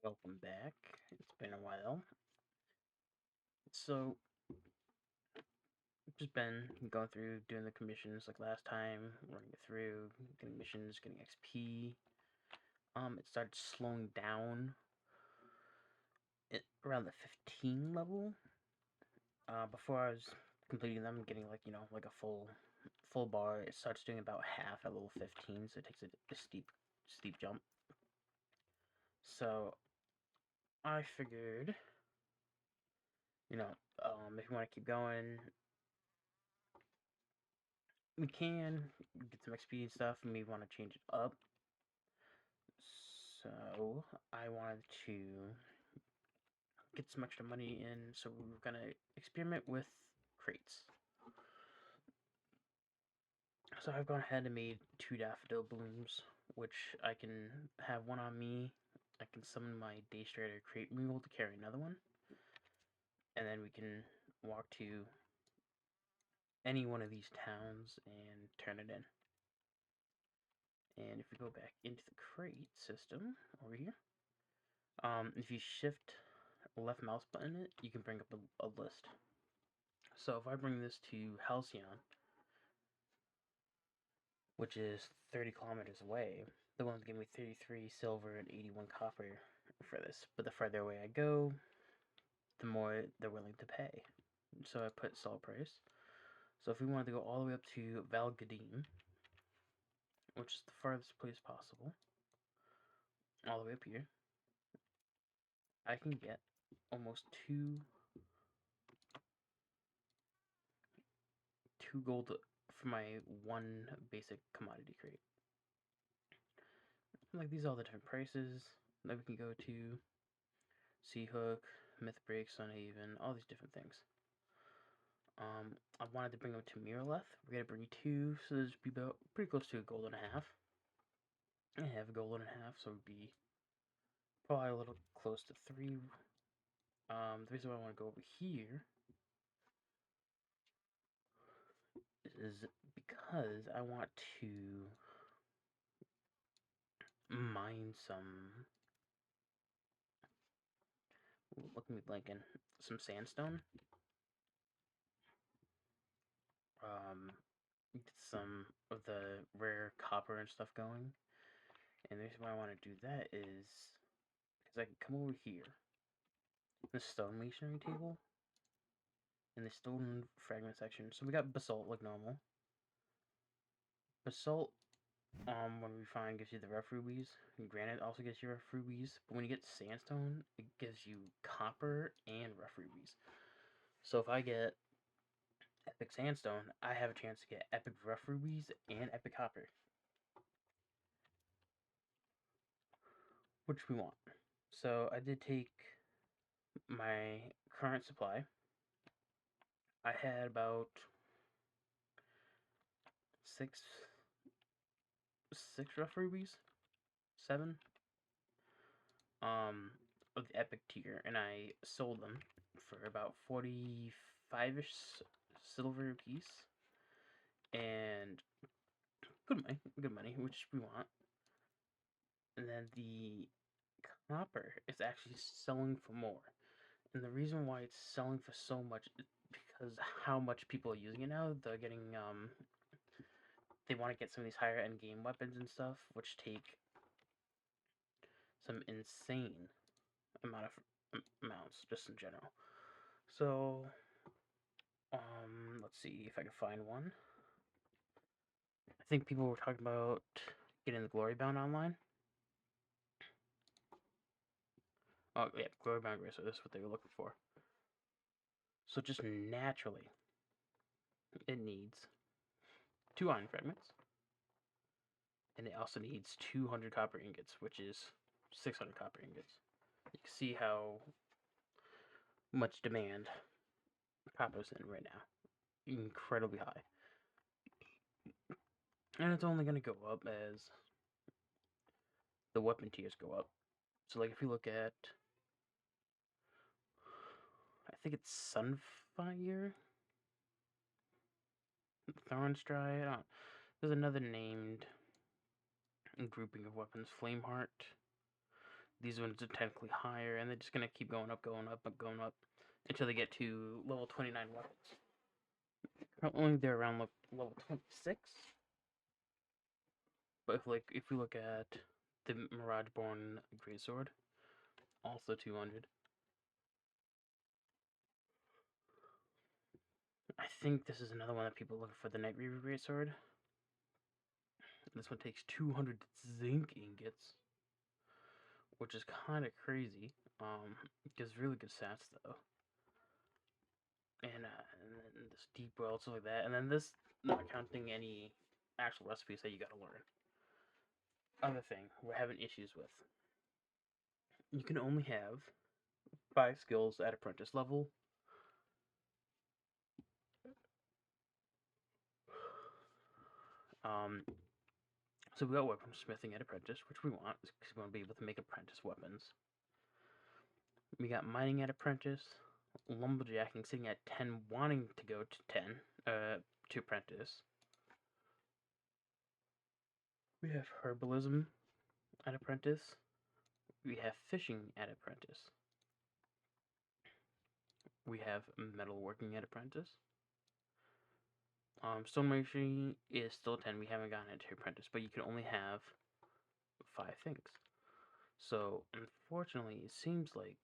Welcome back. It's been a while. So, just been going through doing the commissions like last time, running it through, getting missions, getting XP. It started slowing down around the 15 level. Before I was completing them, getting like a full bar. It starts doing about half at level 15, so it takes a steep jump. So I figured, if you want to keep going, we can get some XP and stuff, and we want to change it up. So I wanted to get some extra money in, so we're gonna experiment with crates. So I've gone ahead and made 2 daffodil blooms, which I can have one on me. I can summon my Day Strider crate mule to carry another one, and then we can walk to any one of these towns and turn it in. And if we go back into the crate system over here, if you shift left mouse button it, you can bring up a list. So if I bring this to Halcyon, which is 30 kilometers away, the one's giving me 33 silver and 81 copper for this. But the further away I go, the more they're willing to pay. So I put sell price. So if we wanted to go all the way up to Valgadim, which is the farthest place possible, all the way up here, I can get almost two gold for my one basic commodity crate. Like, these are all the different prices that we can go to. Sea Hook, Myth Break, Sunhaven, all these different things. I wanted to bring them to Miraleth. We're gonna bring 2, so this would be about pretty close to a gold and a half. I have a gold and a half, so it would be probably a little close to 3. The reason why I want to go over here is because I want to mine some. Look at me blanking. Some sandstone. Get some of the rare copper and stuff going. And the reason why I want to do that is because I can come over here, the stone masonry table, in the stone fragment section. So we got basalt like normal. Basalt, when we find, gives you the rough rubies. And granite also gives you rough rubies. But when you get sandstone, it gives you copper and rough rubies. So if I get epic sandstone, I have a chance to get epic rough rubies and epic copper, which we want. So I did take my current supply. I had about six rough rubies, 7, of the epic tier, and I sold them for about 45ish silver a piece, and good money, which we want. And then the copper is actually selling for more, and the reason why it's selling for so much is because how much people are using it now. They're getting they want to get some of these higher end game weapons and stuff, which take some insane amounts just in general. So, let's see if I can find one. I think people were talking about getting the Glory Bound online. Oh yeah, Glory Bound Gracer. This is what they were looking for. So just naturally, it needs 2 iron fragments, and it also needs 200 copper ingots, which is 600 copper ingots. You can see how much demand copper's in right now. Incredibly high. And it's only going to go up as the weapon tiers go up. So like if you look at, I think it's Sunfire, Thornstride, there's another named grouping of weapons, Flameheart, these ones are technically higher, and they're just gonna keep going up, going up, going up, until they get to level 29 weapons. Currently, they're around level 26. But if we look at the Mirageborn Greatsword, also 200. I think this is another one that people look for, the Night Reaver Greatsword. This one takes 200 zinc ingots, which is kind of crazy. Gives really good stats though. And then this deep well, stuff like that. And then this, not counting any actual recipes that you gotta learn. Other thing we're having issues with. You can only have 5 skills at apprentice level. So we got weaponsmithing at apprentice, which we want, because we want to be able to make apprentice weapons. We got mining at apprentice, lumberjacking sitting at 10, wanting to go to 10, to apprentice. We have herbalism at apprentice. We have fishing at apprentice. We have metalworking at apprentice. Stonemasonry is still 10. We haven't gotten into apprentice, but you can only have 5 things. So unfortunately, it seems like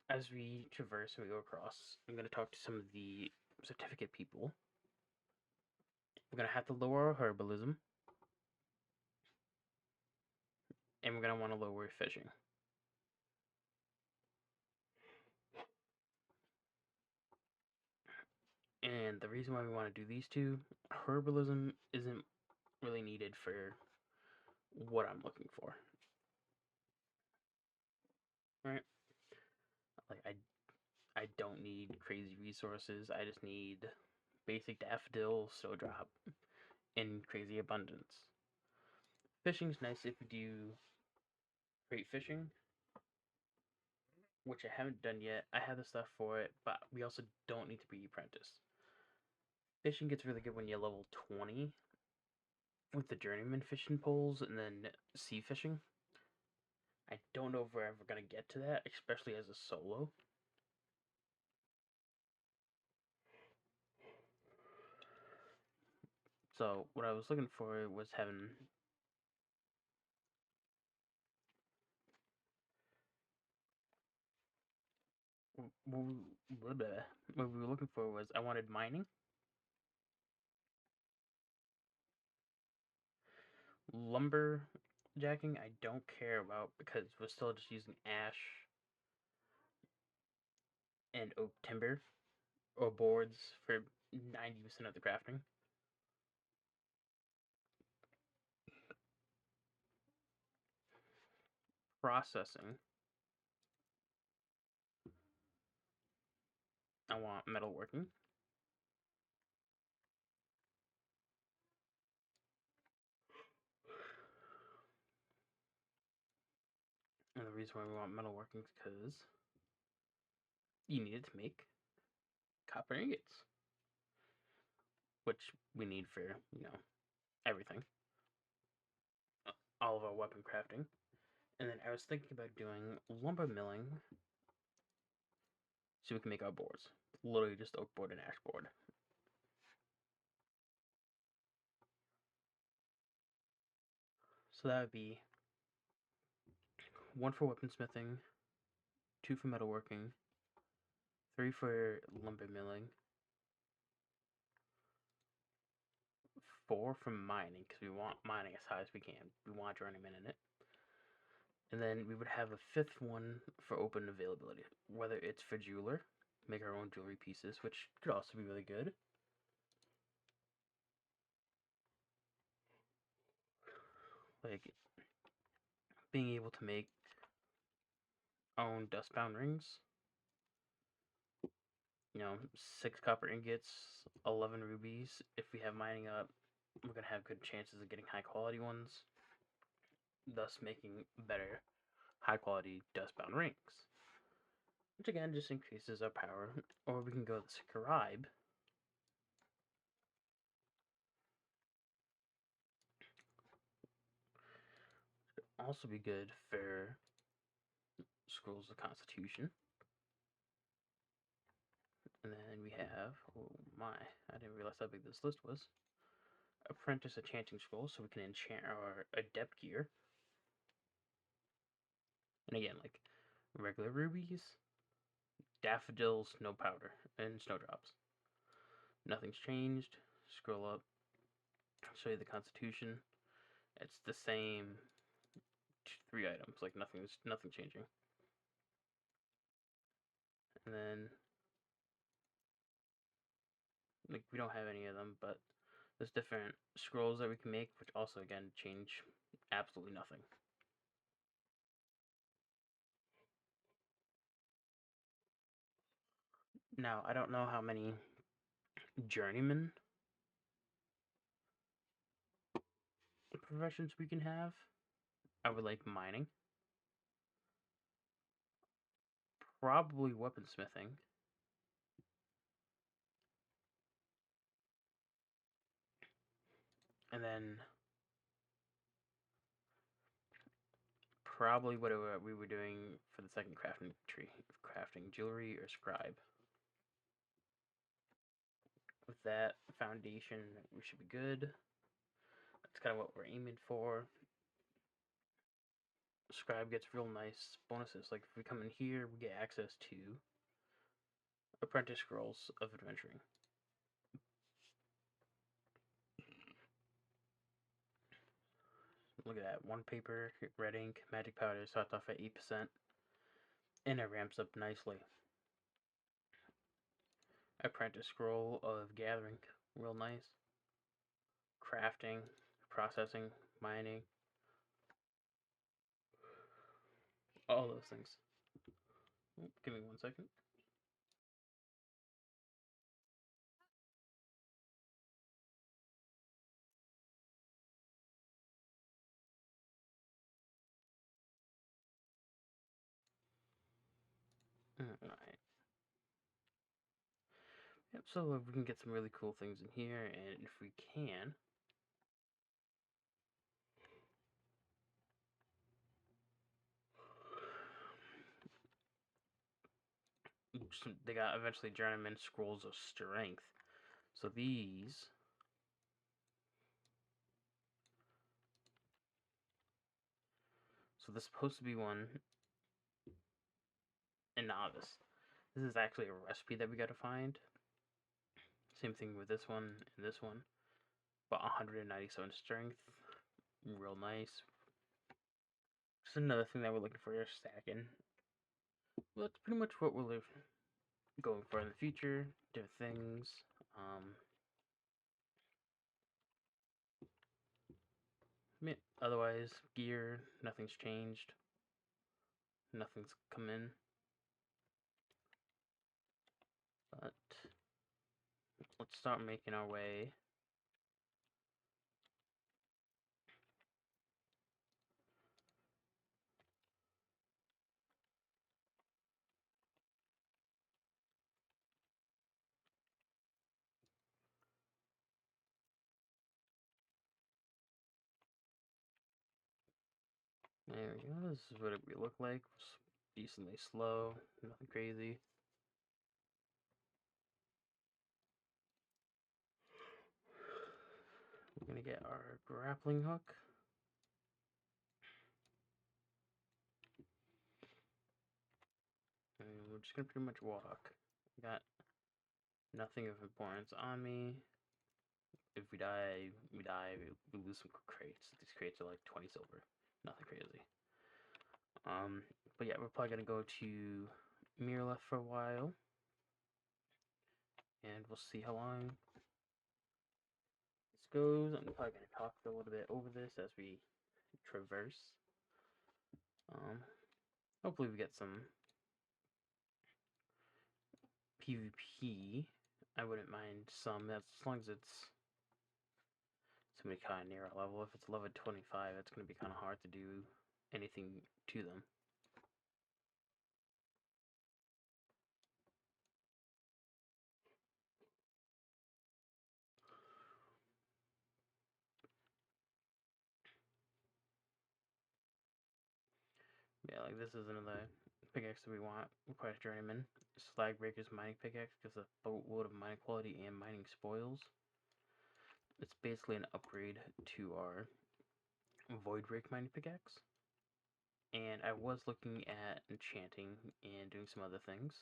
as we traverse and we go across, I'm going to talk to some of the certificate people. We're going to have to lower our herbalism, and we're going to want to lower fishing. And the reason why we want to do these two, herbalism isn't really needed for what I'm looking for. Right? Like I don't need crazy resources. I just need basic daffodil, snowdrop, in crazy abundance. Fishing's nice if you do great fishing, which I haven't done yet. I have the stuff for it, but we also don't need to be apprentice. Fishing gets really good when you're level 20 with the journeyman fishing poles and then sea fishing. I don't know if we're ever going to get to that, especially as a solo. So what I was looking for was having what we were looking for was I wanted mining, lumber jacking. I don't care about because we're still just using ash and oak timber or boards for 90% of the crafting. Processing. I want metalworking. And the reason why we want metalworking is because you need it to make copper ingots, which we need for, everything. All of our weapon crafting. And then I was thinking about doing lumber milling so we can make our boards. Literally just oak board and ash board. So that would be 1 for weaponsmithing, 2 for metalworking, 3 for lumber milling, 4 for mining, because we want mining as high as we can. We want journeyman in it. And then we would have a 5th one for open availability, whether it's for jeweler, make our own jewelry pieces, which could also be really good. Like being able to make our own dustbound rings. 6 copper ingots, 11 rubies. If we have mining up, we're gonna have good chances of getting high quality ones, thus making better high quality dustbound rings. Which again just increases our power. Or we can go the scribe. Could also be good for Scrolls of Constitution. And then we have, oh my, I didn't realize how big this list was. Apprentice Enchanting Scrolls, so we can enchant our Adept gear. And again, like regular rubies, daffodils, no powder, and snowdrops. Nothing's changed. Scroll up, show you the Constitution. It's the same 3 items, like nothing changing. And then like we don't have any of them, but there's different scrolls that we can make, which also again change absolutely nothing. Now I don't know how many journeyman professions we can have. I would like mining, probably weaponsmithing, and then probably what we were doing for the second crafting tree, crafting jewelry or scribe. With that foundation, we should be good. That's kind of what we're aiming for. Scribe gets real nice bonuses. Like if we come in here, we get access to Apprentice Scrolls of Adventuring. Look at that. 1 paper, red ink, magic powder starts off at 8%. And it ramps up nicely. Apprentice Scroll of Gathering. Real nice. Crafting, processing, mining. All those things. Give me 1 second. Alright. Yep, so we can get some really cool things in here, and if we can, they got eventually Journeyman Scrolls of Strength. So these, so this is supposed to be one in Novice. This is actually a recipe that we gotta find. Same thing with this one and this one. But 197 strength. Real nice. Just another thing that we're looking for is stacking. Well, that's pretty much what we're going for in the future. Different things. Otherwise, gear, nothing's changed. Nothing's come in. But let's start making our way. There we go. This is what it would look like. It's decently slow. Nothing crazy. We're gonna get our grappling hook. And we're just gonna pretty much walk. Got nothing of importance on me. If we die, we die. We lose some crates. These crates are like 20 silver. Nothing crazy. But yeah, we're probably gonna go to Mirror for a while. And we'll see how long this goes. I'm probably gonna talk a little bit over this as we traverse. Hopefully we get some PvP. I wouldn't mind some. That's as long as it's somebody kind of near our level. If it's level 25, it's gonna be kind of hard to do anything to them. Yeah, like this is another pick pickaxes we want. Requires journeyman. Slag breaker's mining pickaxe gives a boatload of mining quality and mining spoils. It's basically an upgrade to our void break mining pickaxe. And I was looking at enchanting and doing some other things.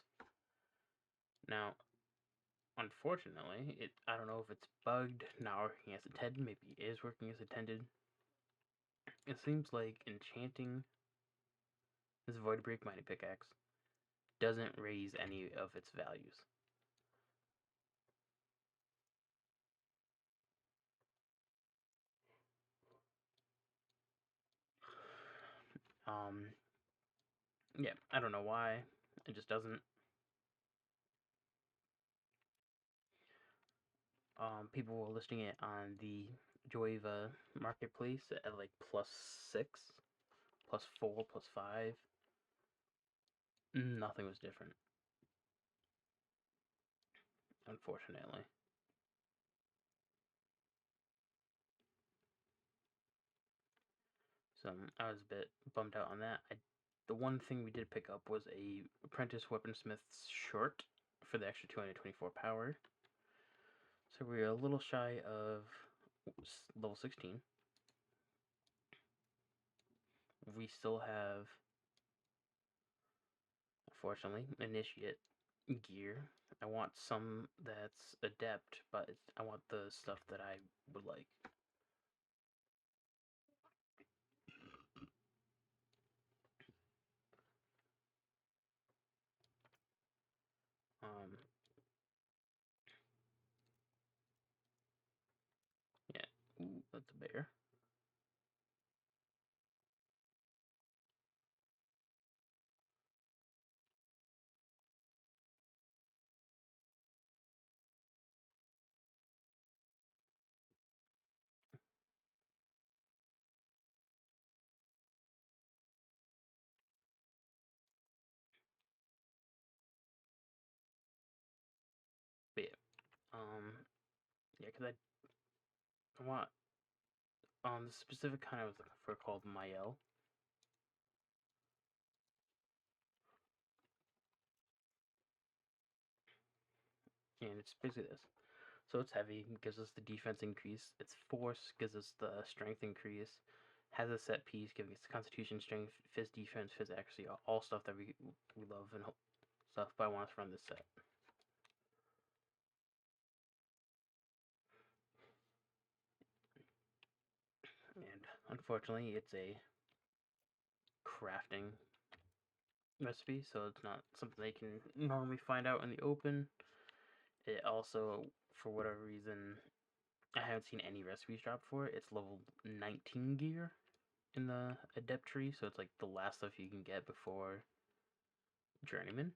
Now, unfortunately, I don't know if it's bugged, not working as intended, maybe it is working as intended. It seems like enchanting this void break mining pickaxe doesn't raise any of its values. Yeah, I don't know why. It just doesn't. People were listing it on the Joeva marketplace at like +6, +4, +5. Nothing was different, unfortunately. So I was a bit bummed out on that. The one thing we did pick up was a apprentice weaponsmith's short for the extra 224 power. So we're a little shy of level 16. We still have, unfortunately, initiate gear. I want some that's adept, but I want the stuff that I would like. Um, yeah, ooh, that's a bear. But yeah, yeah, because I want the specific kind I was looking for called Mael. And it's basically this. So it's heavy, gives us the defense increase. Its force gives us the strength increase. Has a set piece, giving us constitution, strength, phys defense, phys accuracy, all stuff that we love and stuff. But I want us to run this set. And unfortunately, it's a crafting recipe, so it's not something they can normally find out in the open. It also, for whatever reason, I haven't seen any recipes drop for it. It's level 19 gear in the adept tree, so it's like the last stuff you can get before journeyman.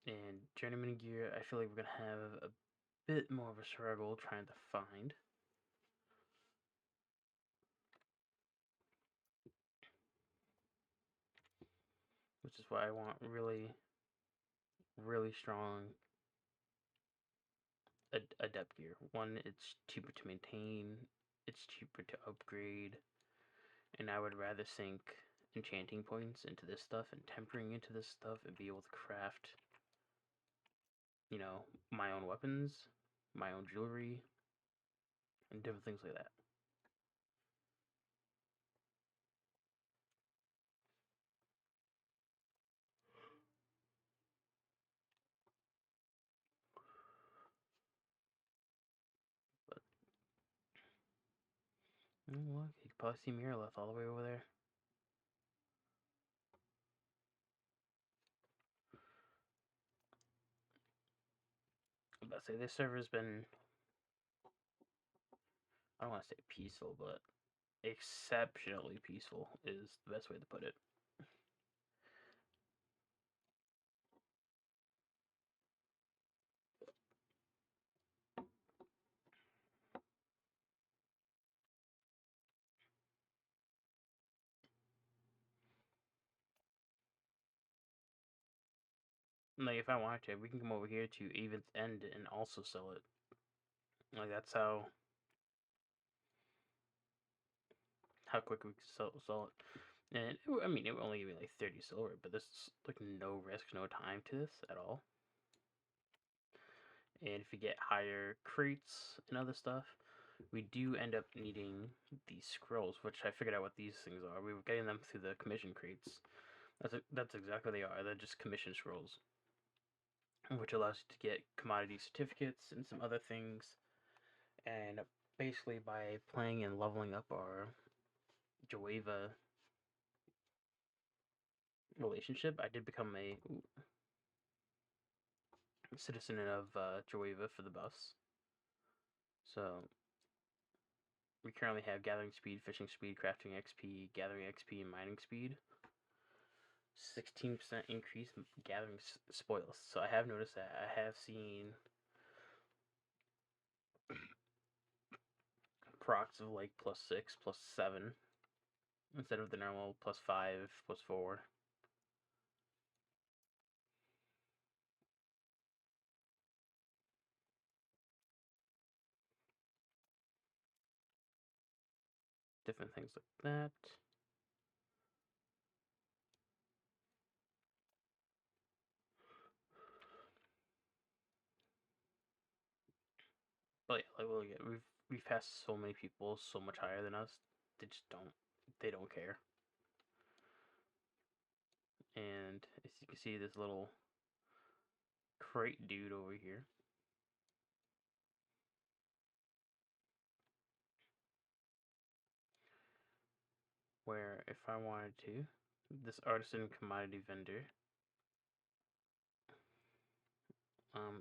And journeyman gear, I feel like we're gonna have a bit more of a struggle trying to find. Which is why I want really, really strong adept gear. One, it's cheaper to maintain, it's cheaper to upgrade, and I would rather sink enchanting points into this stuff and tempering into this stuff and be able to craft, you know, my own weapons, my own jewelry, and different things like that. But look, you can probably see Mirrorleth all the way over there. I'm about to say this server's been, I don't want to say peaceful, but exceptionally peaceful is the best way to put it. Like, if I wanted to, we can come over here to Even's End and also sell it. Like, that's how quick we can sell it. And I mean, it would only give me like 30 silver, but there's like no risk, no time to this at all. And if you get higher crates and other stuff, we do end up needing these scrolls, which I figured out what these things are. We were getting them through the commission crates. That's exactly what they are. They're just commission scrolls, which allows you to get commodity certificates and some other things. And basically, by playing and leveling up our Joeva relationship, I did become a citizen of Joeva for the bus. So we currently have gathering speed, fishing speed, crafting XP, gathering XP, and mining speed. 16% increase in gathering spoils. So I have noticed that. I have seen procs of like +6, +7, instead of the normal +5, +4. Different things like that. But yeah, like we've passed so many people so much higher than us. They don't care. And as you can see, this little crate dude over here, where if I wanted to, this artisan commodity vendor,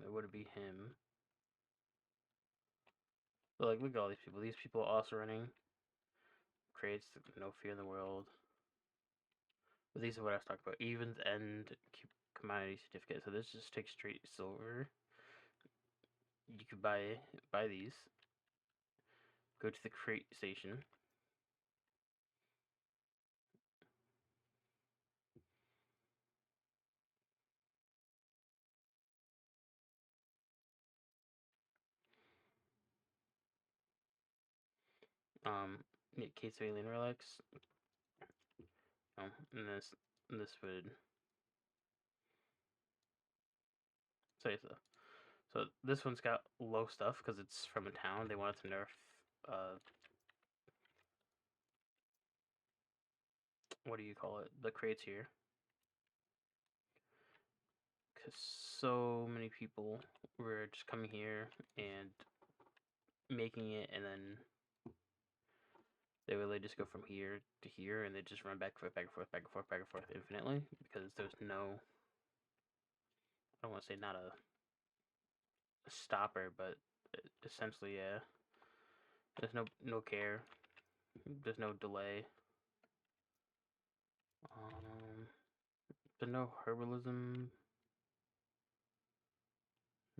it would be him. But like, look at all these people. These people are also running crates, no fear in the world. But these are what I was talking about. Evens and commodity certificate. So this just takes straight silver. You could buy these. Go to the crate station. Get case of alien relics. And this would say so. So this one's got low stuff because it's from a town. They wanted to nerf what do you call it? The crates here. Because so many people were just coming here and making it, and then they would just go from here to here, and they just run back and forth, back and forth, back and forth, back and forth infinitely, because there's no, I don't want to say not a stopper, but essentially, yeah, there's no care, there's no delay. There's no herbalism.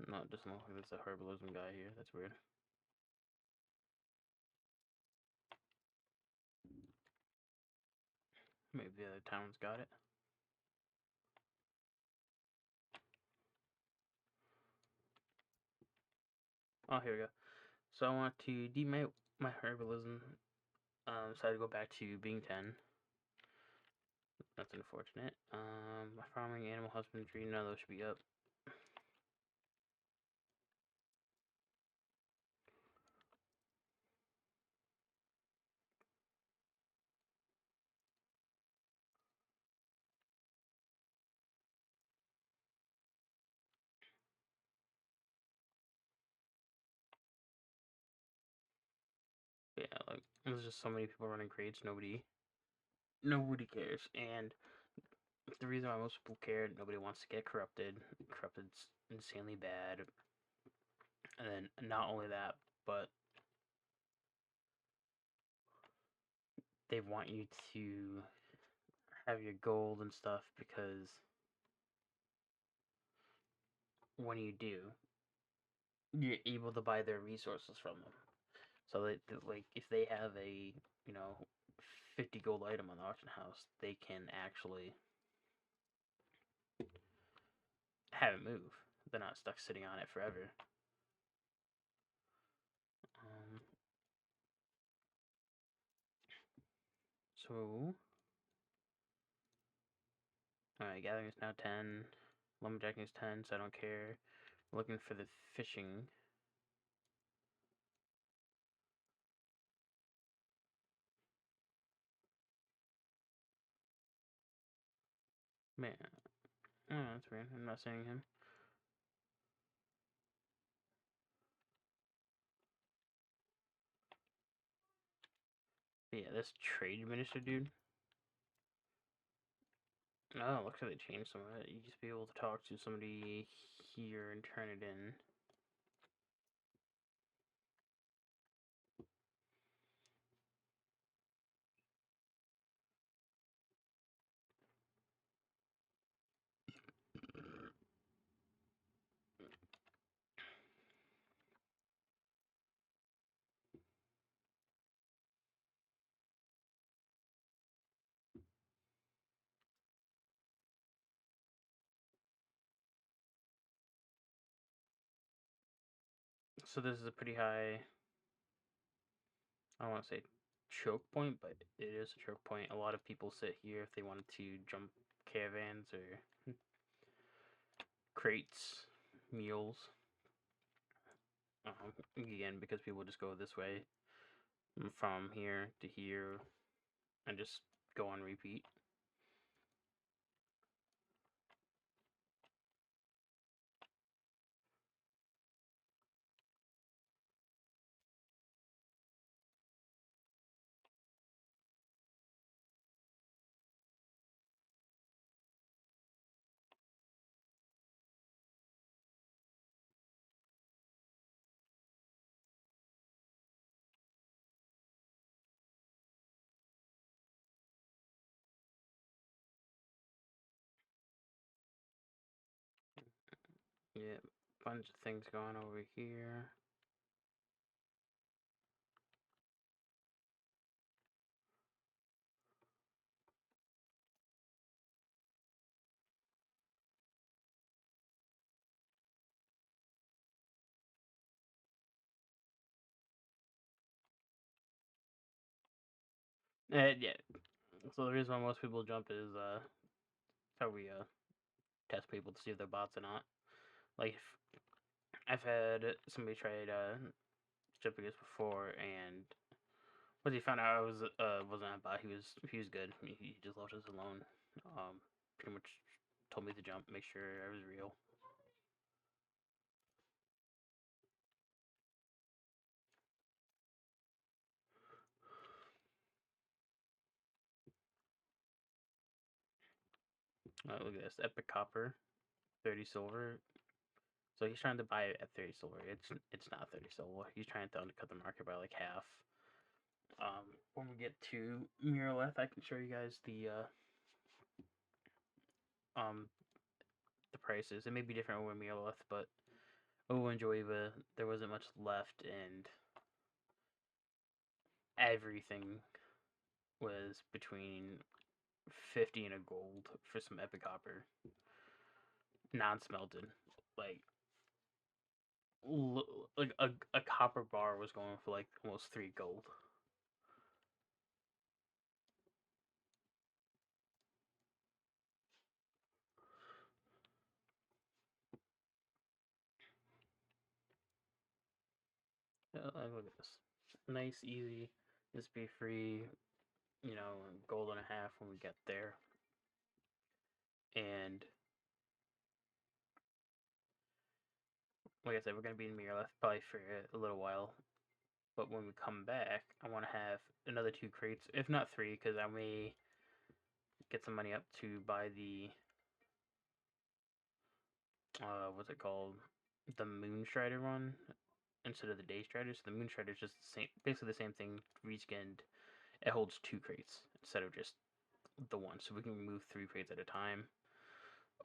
No, it doesn't look like there's a herbalism guy here. That's weird. Maybe the other town's got it. Oh, here we go. So I want to demate my herbalism. So I had to go back to being 10. That's unfortunate. My farming, animal husbandry, none of those should be up. But yeah, like there's just so many people running crates. Nobody cares. And the reason why most people care, nobody wants to get corrupted. Corrupted's insanely bad. And then not only that, but they want you to have your gold and stuff because when you do, you're able to buy their resources from them. So like if they have a 50 gold item on the auction house, they can actually have it move. They're not stuck sitting on it forever. So Alright, gathering is now 10. Lumberjacking is 10, so I don't care. Looking for the fishing. Man. Oh, that's weird. I'm not seeing him. But yeah, this trade minister dude. Oh, looks like they changed some of it. You just be able to talk to somebody here and turn it in. So this is a pretty high, I don't want to say choke point, but it is a choke point. A lot of people sit here if they wanted to jump caravans or crates, mules. Again, because people just go this way from here to here and just go on repeat. Yeah, bunch of things going over here. Yeah. So the reason why most people jump is how we test people to see if they're bots or not. Like I've had somebody try jumping us before, and once he found out I wasn't a bot, he was good. He just left us alone. Pretty much told me to jump, make sure I was real. Look at this, epic copper, 30 silver. So he's trying to buy it at 30 silver. It's not 30 silver. He's trying to undercut the market by like half. When we get to Mirrorleth, I can show you guys um the prices. It may be different over Mirrorleth, but over in Joeva, there wasn't much left, and everything was between 50 and a gold for some epic copper, non-smelted. Like like a copper bar was going for like almost 3 gold. Look at this. Nice, easy. Just be free, gold and a half when we get there. And like I said, we're gonna be in Mirrorleth probably for a little while. But when we come back, I want to have another 2 crates, if not 3, because I may get some money up to buy the what's it called, the Moonstrider one instead of the Daystrider. So the Moonstrider is just the same, basically the same thing, reskinned. It holds 2 crates instead of just the one, so we can move 3 crates at a time.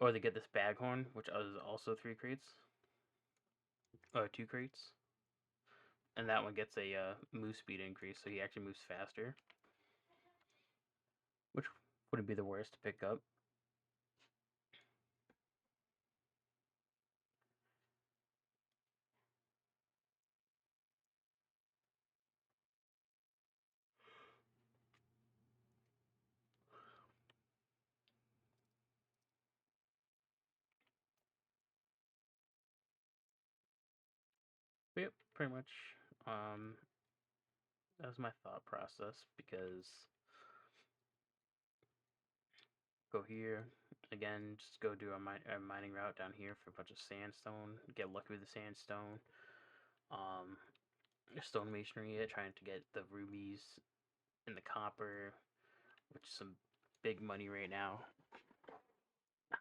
Or they get this Baghorn, which is also 3 crates, or 2 crates, and that one gets a move speed increase, so he actually moves faster, which wouldn't be the worst to pick up. pretty much. Um, that was my thought process because go here again, just go do a mining route down here for a bunch of sandstone. Get lucky with the sandstone. Um, stone masonry it, trying to get the rubies and the copper, which is some big money right now.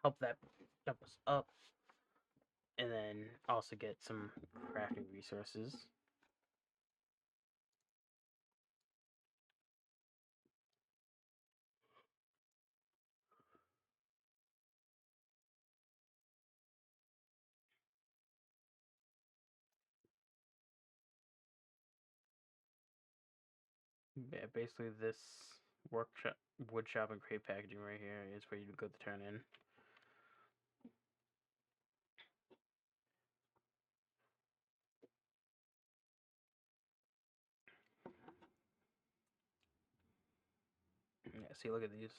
Help that help us up, and then also get some crafting resources. Yeah, basically this workshop, wood shop, and crate packaging right here is where you go to turn in. Yeah, see, look at these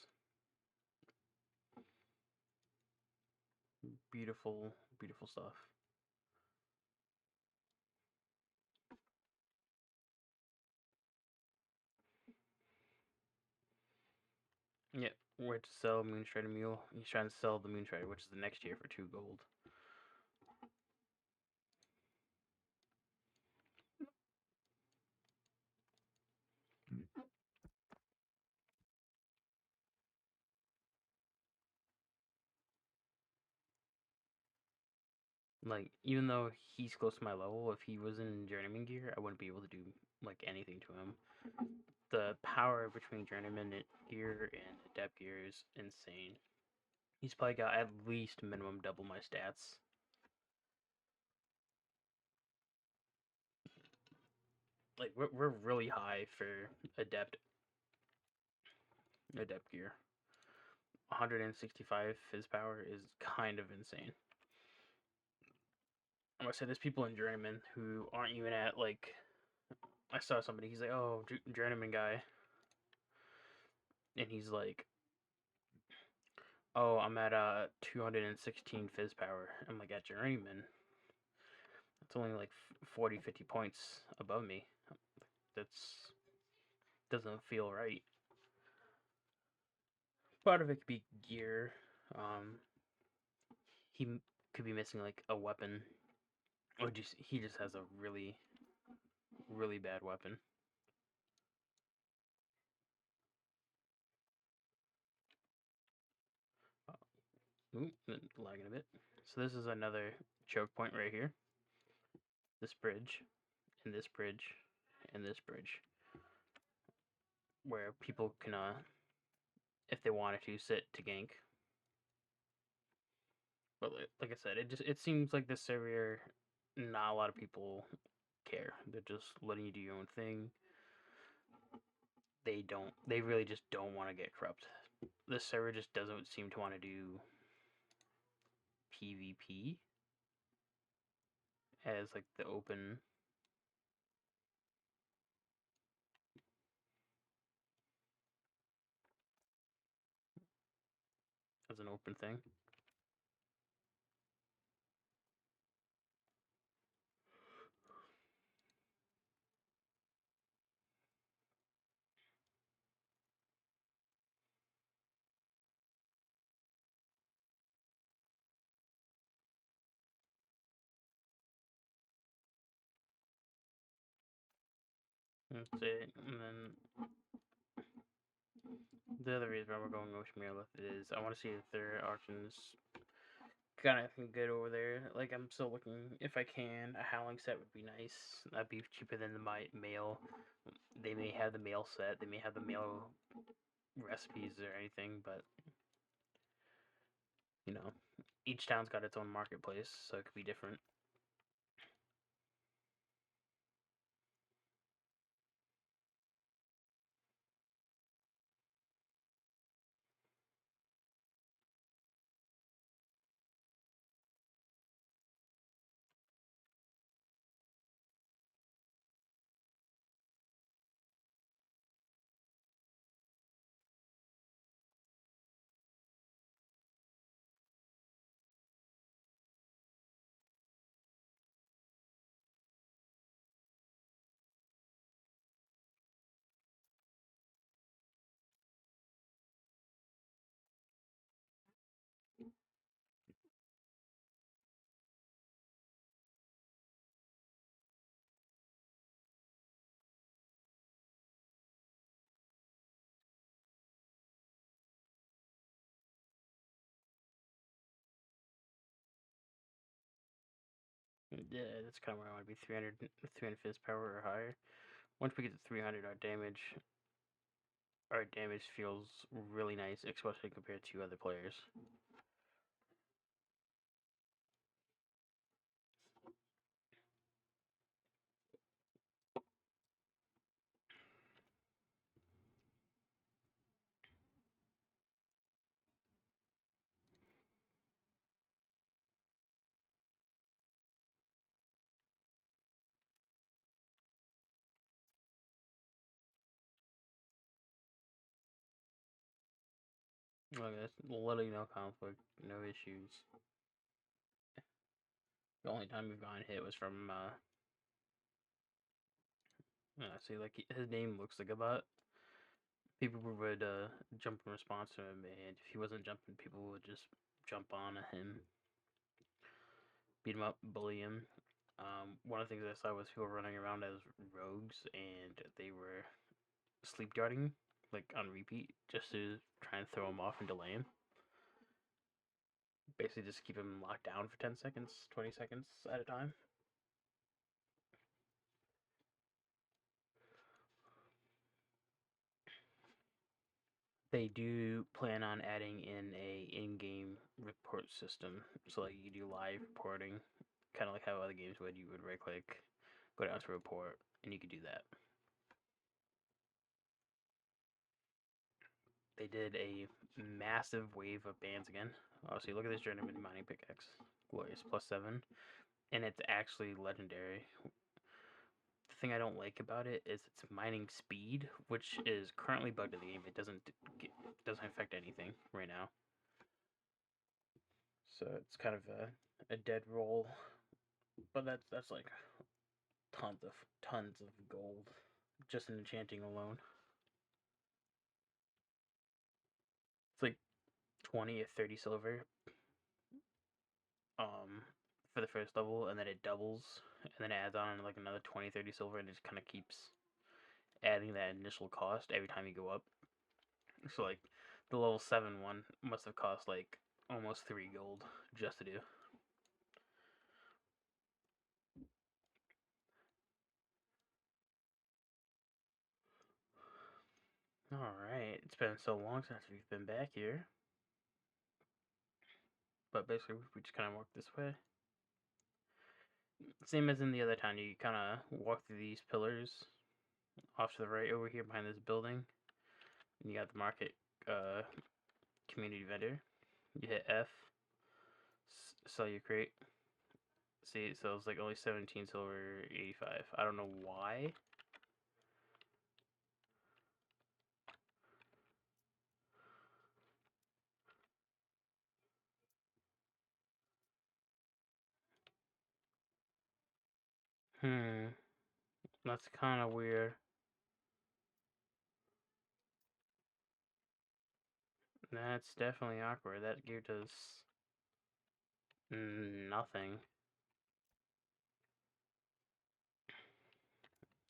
beautiful, beautiful stuff. Yeah, where to sell Moonstrider Mule? He's trying to sell the Moonstrider, which is the next year for 2 gold. Like, even though he's close to my level, if he was in Journeyman gear, I wouldn't be able to do, like, anything to him. The power between Journeyman gear and Adept gear is insane. He's probably got at least minimum double my stats. Like, we're really high for Adept gear. 165 Fizz power is kind of insane. I'm gonna say there's people in Journeyman who aren't even at, like, I saw somebody, he's like, oh, Journeyman guy. And he's like, oh, I'm at 216 Fizz power. I'm like, at Journeyman, it's only like 40, 50 points above me. That's doesn't feel right. Part of it could be gear. He could be missing like a weapon, or just he just has a really, really bad weapon. Ooh, lagging a bit. So this is another choke point right here. This bridge, and this bridge, and this bridge, where people can, if they wanted to, sit to gank. But like I said, it seems like this server, not a lot of people care. They're just letting you do your own thing. They really just don't want to get corrupt. This server just doesn't seem to want to do PvP as like the open, as an open thing. That's it. And then the other reason why we're going Ocean Mirror is I want to see if their auctions got anything good over there. Like, I'm still looking, if I can, a Howling set would be nice. That'd be cheaper than the mail. They may have the mail set, they may have the mail recipes or anything, but you know, each town's got its own marketplace, so it could be different. Yeah, that's kind of where I want to be. 300 fist power or higher. Once we get to 300, our damage feels really nice, especially compared to other players. Look, there's literally no conflict, no issues. The only time we've gotten hit was from, see, like, his name looks like a bot. People would jump in response to him, and if he wasn't jumping, people would just jump on him, beat him up, bully him. One of the things I saw was people running around as rogues, and they were sleep darting, like on repeat, just to try and throw him off and delay him. Basically, just keep him locked down for 10 seconds, 20 seconds at a time. They do plan on adding in a in-game report system, so like you do live reporting, kind of like how other games would. You would right-click, go down to report, and you could do that. They did a massive wave of bans again. Oh, see, look at this journeyman mining pickaxe, glorious, +7, and it's actually legendary. The thing I don't like about it is its mining speed, which is currently bugged in the game. It doesn't affect anything right now. So it's kind of a dead roll, but that's like tons of gold just in enchanting alone. It's like 20 or 30 silver um for the first level, and then it doubles, and then it adds on like another 20, 30 silver, and it just kind of keeps adding that initial cost every time you go up. So like the level 7 one must have cost like almost 3 gold just to do. Alright, it's been so long since we've been back here. But basically, we just kind of walk this way. Same as in the other town, you kind of walk through these pillars off to the right over here behind this building. And you got the market community vendor. You hit F, sell your crate. See, it sells like only 17 silver, 85. I don't know why. Hmm, that's kind of weird. That's definitely awkward. That gave us nothing.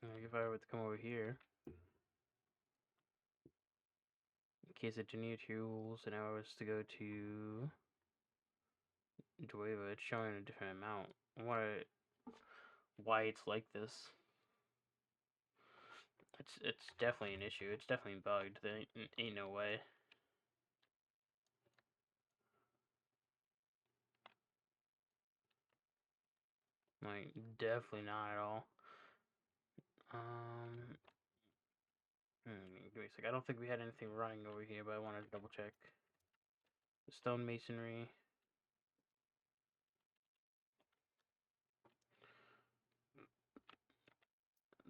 Like if I were to come over here, in case of junior tools, and I was to go to Dweva, it's showing a different amount. I wonder why it's like this. It's definitely an issue. It's definitely bugged. There ain't no way. Like definitely not at all. Um, give me a sec. I don't think we had anything running over here, but I wanted to double check. The stone masonry.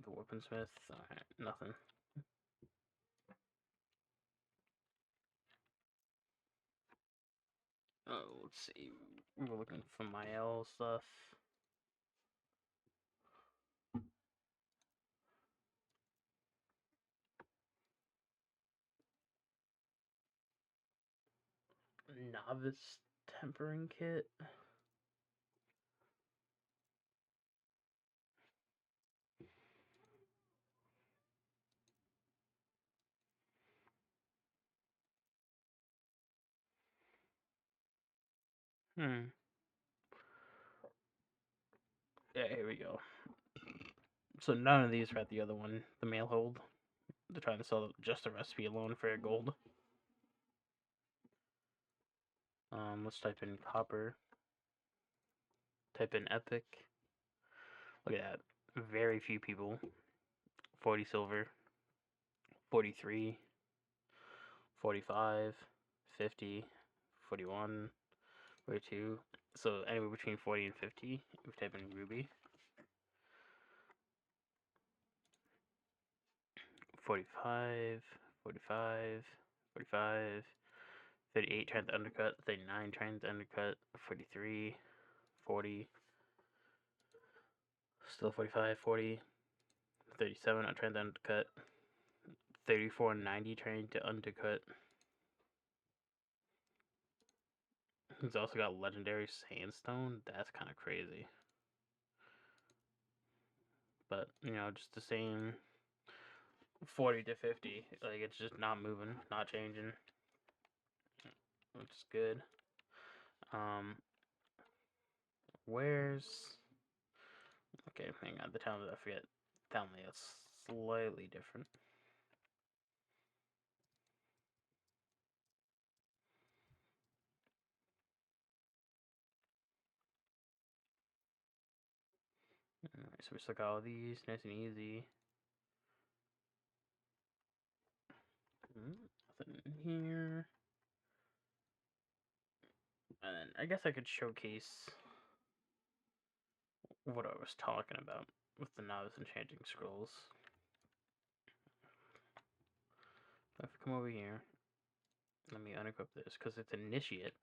The weaponsmith. Alright, nothing. Oh, let's see. We were looking for my L stuff. Novice tempering kit. Hmm. Yeah, here we go. So none of these are at the other one, the mail hold. They're trying to sell just the recipe alone for gold. Let's type in copper. Type in epic. Look at that. Very few people. 40 silver. 43. 45. 50. 41. 42. So anywhere between 40 and 50. We type in ruby. 45. 45. 45. 38 trying to undercut. 39 trying to undercut. 43. 40. Still 45, 40, 37 trying to undercut, 34 90 trying to undercut. He's also got legendary sandstone. That's kind of crazy. But, you know, just the same 40 to 50. Like, it's just not moving, not changing, which is good. Where's... Okay, hang on. The town, I forget. Town layout's slightly different. Alright, so we still got all these, nice and easy. Nothing in here. And then I guess I could showcase what I was talking about with the novice enchanting scrolls. If we come over here, let me unequip this because it's initiate.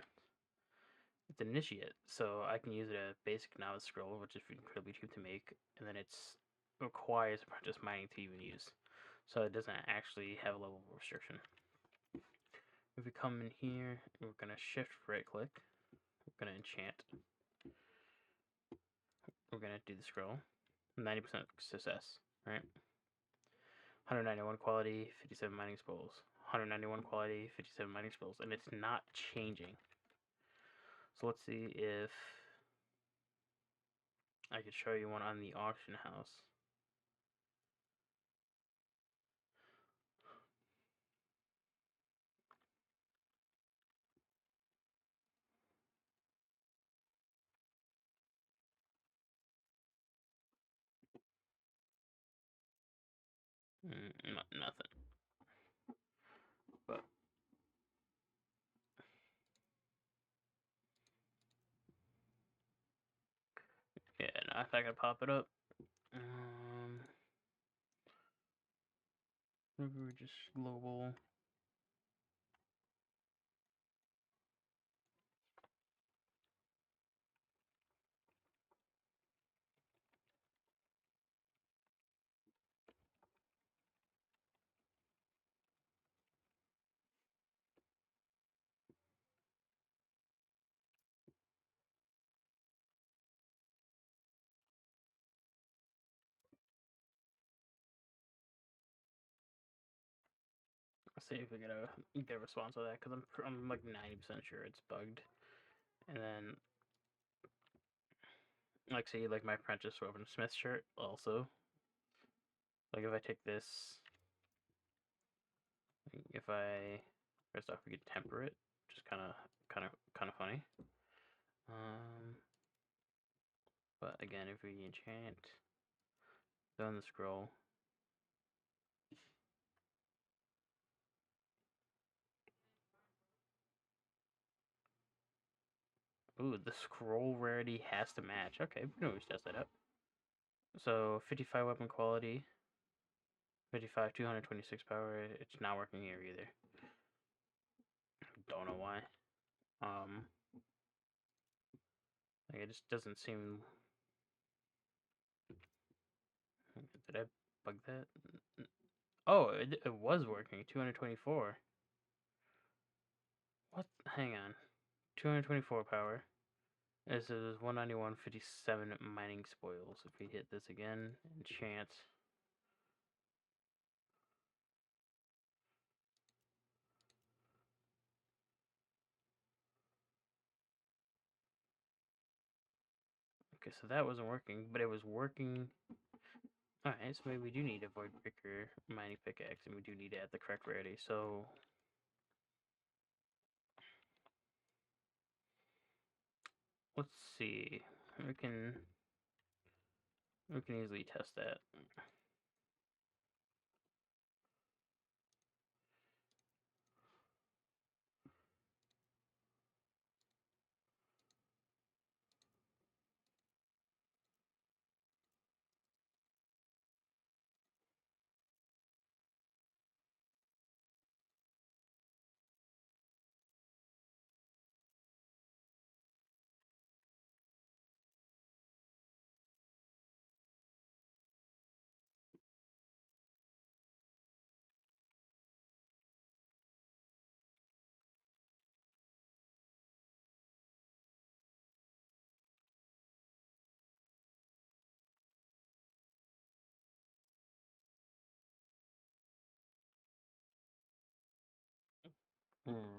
It's initiate, so I can use it as a basic novice scroll, which is incredibly cheap to make, and then it's requires apprentice mining to even use, so it doesn't actually have a level restriction. If we come in here, we're gonna shift right click. We're gonna enchant. We're gonna do the scroll. 90% success, right? 191 quality, 57 mining spools. 191 quality, 57 mining spools, and it's not changing. So let's see if I could show you one on the auction house. Nothing. But yeah, now if I can pop it up. Maybe just global. Let's see if we get a response to that, because I'm like 90% sure it's bugged. And then like see like my apprentice Robin Smith shirt also. Like if I take this, if I first off we could temper it, which is kind of funny. But again, if we enchant, then the scroll. Ooh, the scroll rarity has to match. Okay, we can always test that out. So 55 weapon quality, 55 226 power. It's not working here either. Don't know why. Like it just doesn't seem. Did I bug that? Oh, it was working. 224. What? Hang on. 224 power. This is 191.57 mining spoils. If we hit this again, enchant. Okay, so that wasn't working, but it was working. Alright, so maybe we do need a Void Breaker mining pickaxe, and we do need it at the correct rarity, so... Let's see. We can easily test that.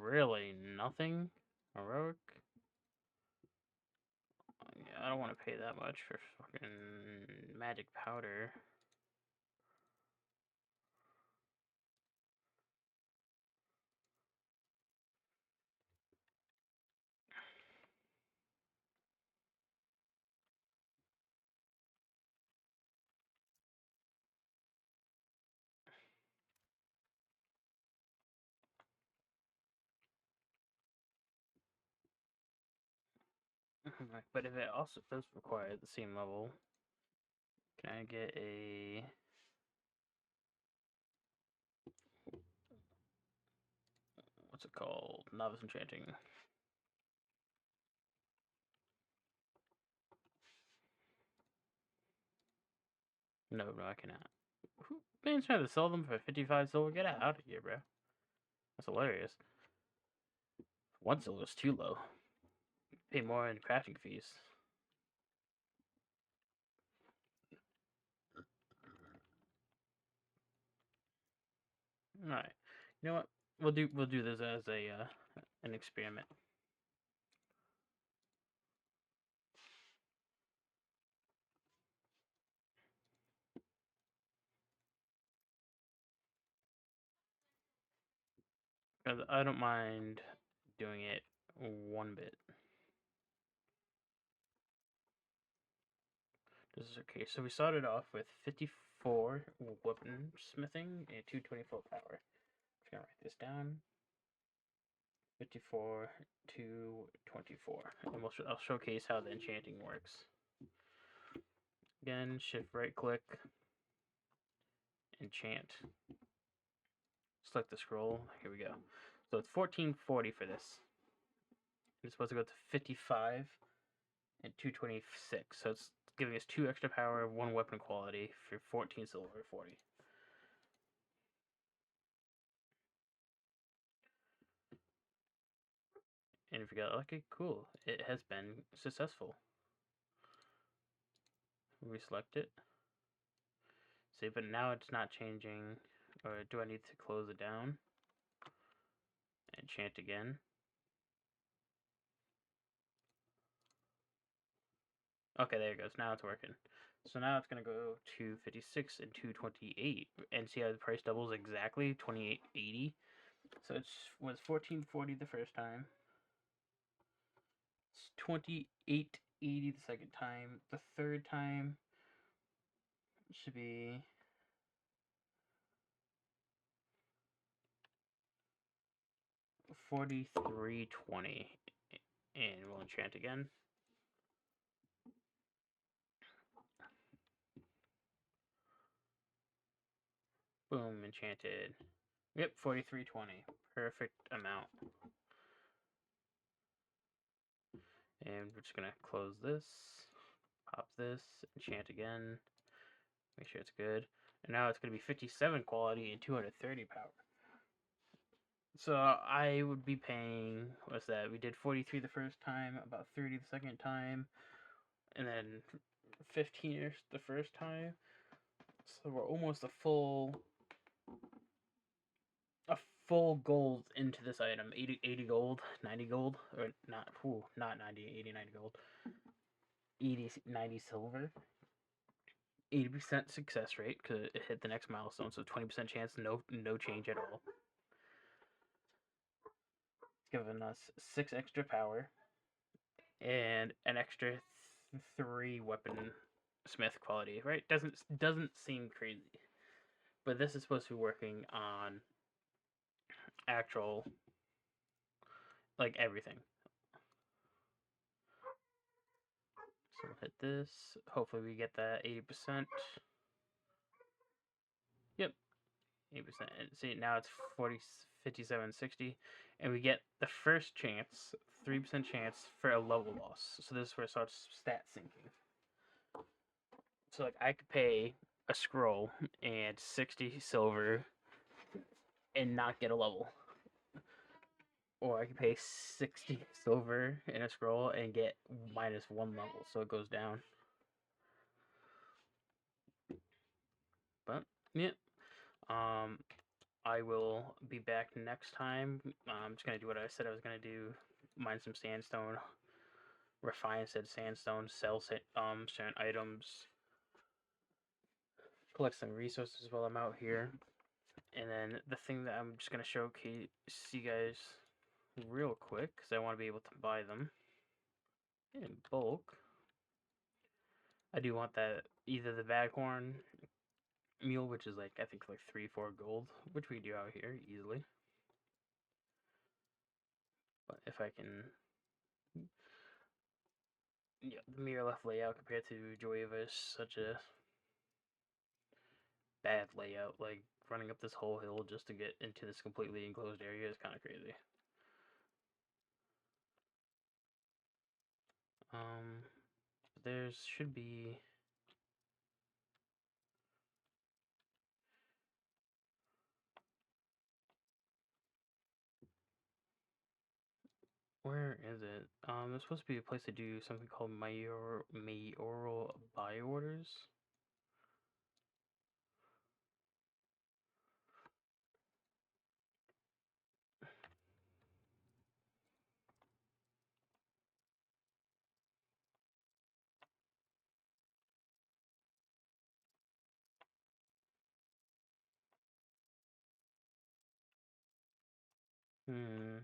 Really? Nothing? Heroic? Yeah, I don't want to pay that much for fucking magic powder. But if it also does require the same level, can I get a... What's it called? Novice Enchanting. No, I cannot. Man's trying to sell them for 55 silver? Get out of here, bro. That's hilarious. One silver is too low. Pay more in crafting fees. Alright. You know what? We'll do this as a an experiment. Because I don't mind doing it one bit. This is okay. So we started off with 54 weapon smithing and 224 power. I'm just gonna write this down. 54 to 24. And I'll showcase how the enchanting works. Again, shift right click, enchant. Select the scroll. Here we go. So it's 1440 for this. It's supposed to go to 55 and 226. So it's giving us 2 extra power, 1 weapon quality for 14 silver 40. And if you got lucky, cool. It has been successful. Reselect it. See, but now it's not changing. Or do I need to close it down? Enchant again. Okay, there it goes. Now it's working. So now it's going to go to 56 and 228. And see how the price doubles exactly? 28.80. So it was 14.40 the first time. It's 28.80 the second time. The third time should be 43.20. And we'll enchant again. Boom, enchanted. Yep, 43.20. Perfect amount. And we're just gonna close this, pop this, enchant again, make sure it's good. And now it's gonna be 57 quality and 230 power. So I would be paying, what's that? We did 43 the first time, about 30 the second time, and then 15ish the first time. So we're almost a full gold into this item. 80 gold, 90 gold, or not 90, 80, 90 gold. 90 silver, 80% success rate because it hit the next milestone, so 20% chance, no change at all. It's given us 6 extra power and an extra 3 weapon smith quality. Right? Doesn't seem crazy, but this is supposed to be working on actual like everything. So we'll hit this. Hopefully we get that 80%. Yep, 80%. And see, now it's 40, 57, 60. And we get the first chance, 3% chance for a level loss. So this is where it starts stat syncing. So like I could pay a scroll and 60 silver and not get a level. Or I could pay 60 silver in a scroll and get -1 level. So it goes down. But yeah. I will be back next time. I'm just gonna do what I said I was gonna do: mine some sandstone, refine said sandstone, sell certain items, collect some resources while I'm out here, and then the thing that I'm just gonna showcase you guys real quick because I want to be able to buy them in bulk. I do want that either the Baghorn mule, which is like I think like 3-4 gold, which we do out here easily. But if I can, yeah, the mirror left layout compared to Joeva is such a bad layout. Like running up this whole hill just to get into this completely enclosed area is kind of crazy. There should be. Where is it? There's supposed to be a place to do something called mayoral buy orders. Hmm.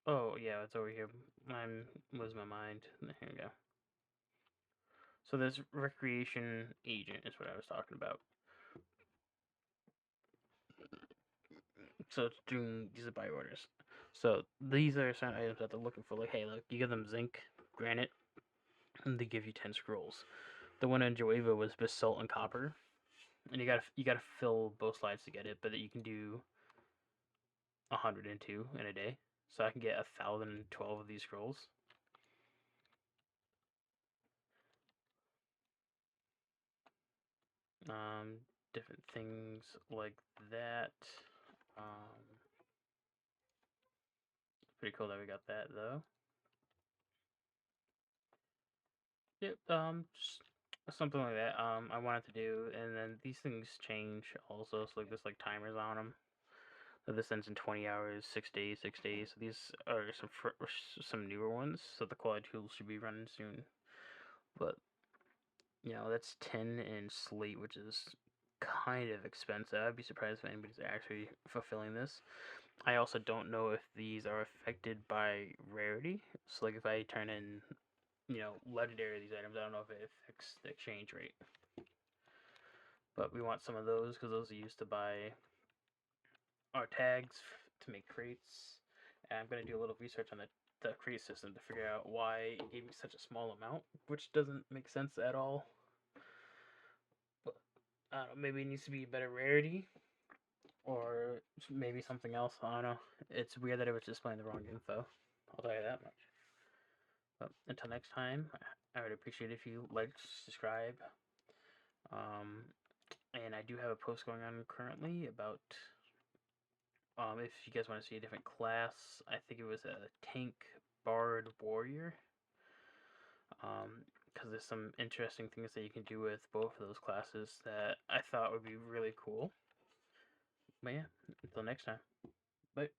Oh yeah, it's over here. I'm losing my mind. Here we go. So this recreation agent is what I was talking about. So it's doing these are buy orders. So these are certain items that they're looking for. Like, hey, look, you give them zinc, granite, and they give you 10 scrolls. The one in Joeva was basalt and copper, and you gotta fill both slides to get it, but you can do 102 in a day. So I can get 1,012 of these scrolls. Different things like that. Pretty cool that we got that though. Yep. Just something like that. I wanted to do, and then these things change also. So like there's like timers on them. So this ends in 20 hours, 6 days, 6 days. So these are some newer ones. So the quality tools should be running soon. But that's tin and slate, which is kind of expensive. I'd be surprised if anybody's actually fulfilling this. I also don't know if these are affected by rarity. So like if I turn in, legendary these items, I don't know if it affects the exchange rate. But we want some of those because those are used to buy our tags to make crates. And I'm gonna do a little research on the crate system to figure out why it gave me such a small amount, which doesn't make sense at all. But I don't know, maybe it needs to be a better rarity, or maybe something else. I don't know. It's weird that it was displaying the wrong info. I'll tell you that much. But until next time, I would appreciate if you like, subscribe. And I do have a post going on currently about if you guys want to see a different class. I think it was a tank bard warrior. because there's some interesting things that you can do with both of those classes that I thought would be really cool. But yeah, until next time. Bye.